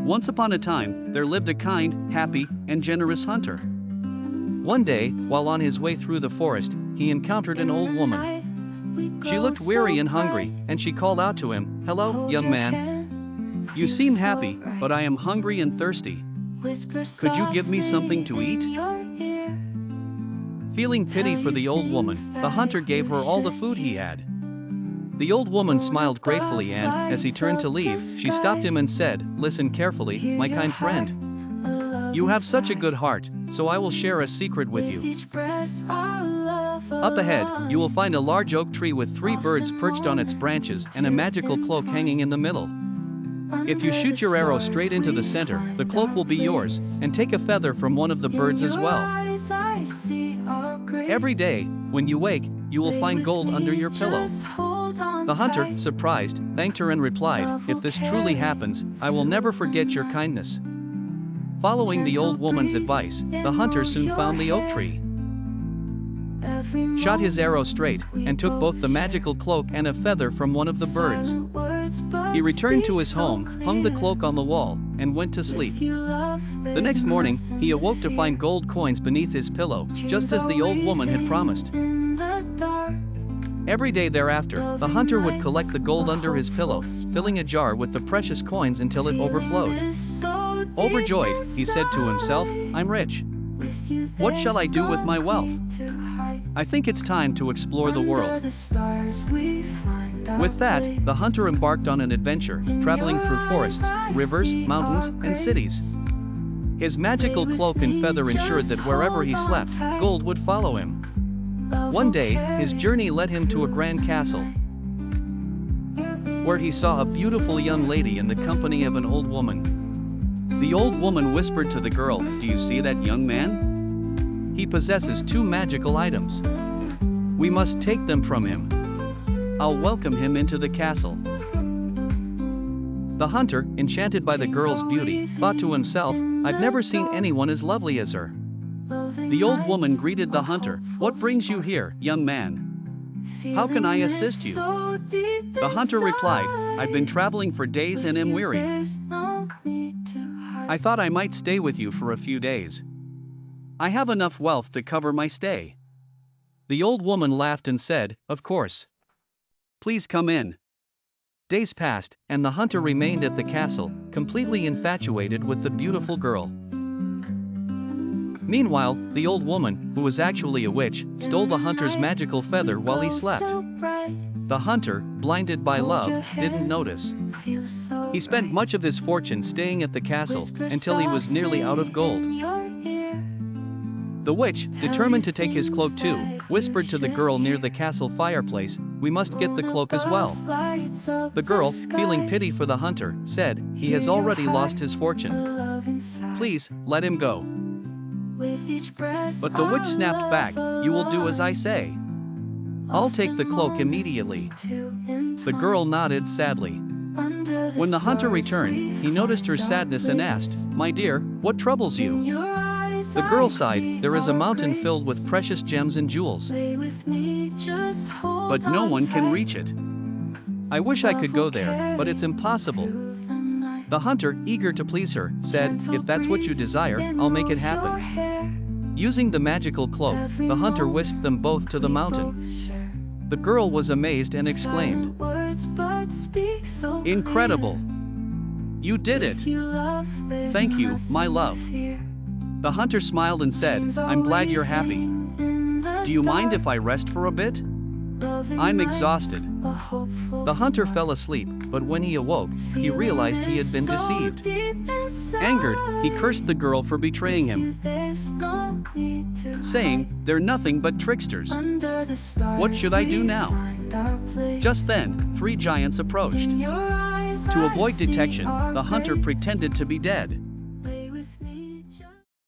Once upon a time, there lived a kind, happy, and generous hunter. One day, while on his way through the forest, he encountered an old woman. She looked weary and hungry, and she called out to him, "Hello, young man. You seem happy, but I am hungry and thirsty. Could you give me something to eat?" Feeling pity for the old woman, the hunter gave her all the food he had. The old woman smiled gratefully and, as he turned to leave, she stopped him and said, "Listen carefully, my kind friend. You have such a good heart, so I will share a secret with you. Up ahead, you will find a large oak tree with 3 birds perched on its branches and a magical cloak hanging in the middle. If you shoot your arrow straight into the center, the cloak will be yours, and take a feather from one of the birds as well. Every day, when you wake, you will find gold under your pillow." The hunter, surprised, thanked her and replied, "If this truly happens, I will never forget your kindness." Following the old woman's advice, the hunter soon found the oak tree, shot his arrow straight, and took both the magical cloak and a feather from one of the birds. He returned to his home, hung the cloak on the wall, and went to sleep. The next morning, he awoke to find gold coins beneath his pillow, just as the old woman had promised. Every day thereafter, the hunter would collect the gold under his pillow, filling a jar with the precious coins until it overflowed. Overjoyed, he said to himself, "I'm rich. What shall I do with my wealth? I think it's time to explore the world." With that, the hunter embarked on an adventure, traveling through forests, rivers, mountains, and cities. His magical cloak and feather ensured that wherever he slept, gold would follow him. One day, his journey led him to a grand castle, where he saw a beautiful young lady in the company of an old woman. The old woman whispered to the girl, "Do you see that young man? He possesses 2 magical items. We must take them from him. I'll welcome him into the castle." The hunter, enchanted by the girl's beauty, thought to himself, "I've never seen anyone as lovely as her." The old woman greeted the hunter, "What brings you here, young man? How can I assist you?" The hunter replied, "I've been traveling for days and am weary. I thought I might stay with you for a few days. I have enough wealth to cover my stay." The old woman laughed and said, "Of course. Please come in." Days passed, and the hunter remained at the castle, completely infatuated with the beautiful girl. Meanwhile, the old woman, who was actually a witch, stole the hunter's magical feather while he slept. The hunter, blinded by love, didn't notice. He spent much of his fortune staying at the castle, until he was nearly out of gold. The witch, determined to take his cloak too, whispered to the girl near the castle fireplace, "We must get the cloak as well." The girl, feeling pity for the hunter, said, "He has already lost his fortune. Please, let him go." But the witch snapped back, "You will do as I say. I'll take the cloak immediately." The girl nodded sadly. When the hunter returned, he noticed her sadness and asked, "My dear, what troubles you?" The girl sighed, "There is a mountain filled with precious gems and jewels, but no one can reach it. I wish I could go there, but it's impossible." The hunter, eager to please her, said, "If that's what you desire, I'll make it happen." Using the magical cloak, the hunter whisked them both to the mountain. The girl was amazed and exclaimed, "Incredible! You did it! Thank you, my love." The hunter smiled and said, "I'm glad you're happy. Do you mind if I rest for a bit? I'm exhausted." The hunter fell asleep, but when he awoke, he realized he had been deceived. Angered, he cursed the girl for betraying him, saying, "They're nothing but tricksters. What should I do now?" Just then, 3 giants approached. To avoid detection, the hunter pretended to be dead.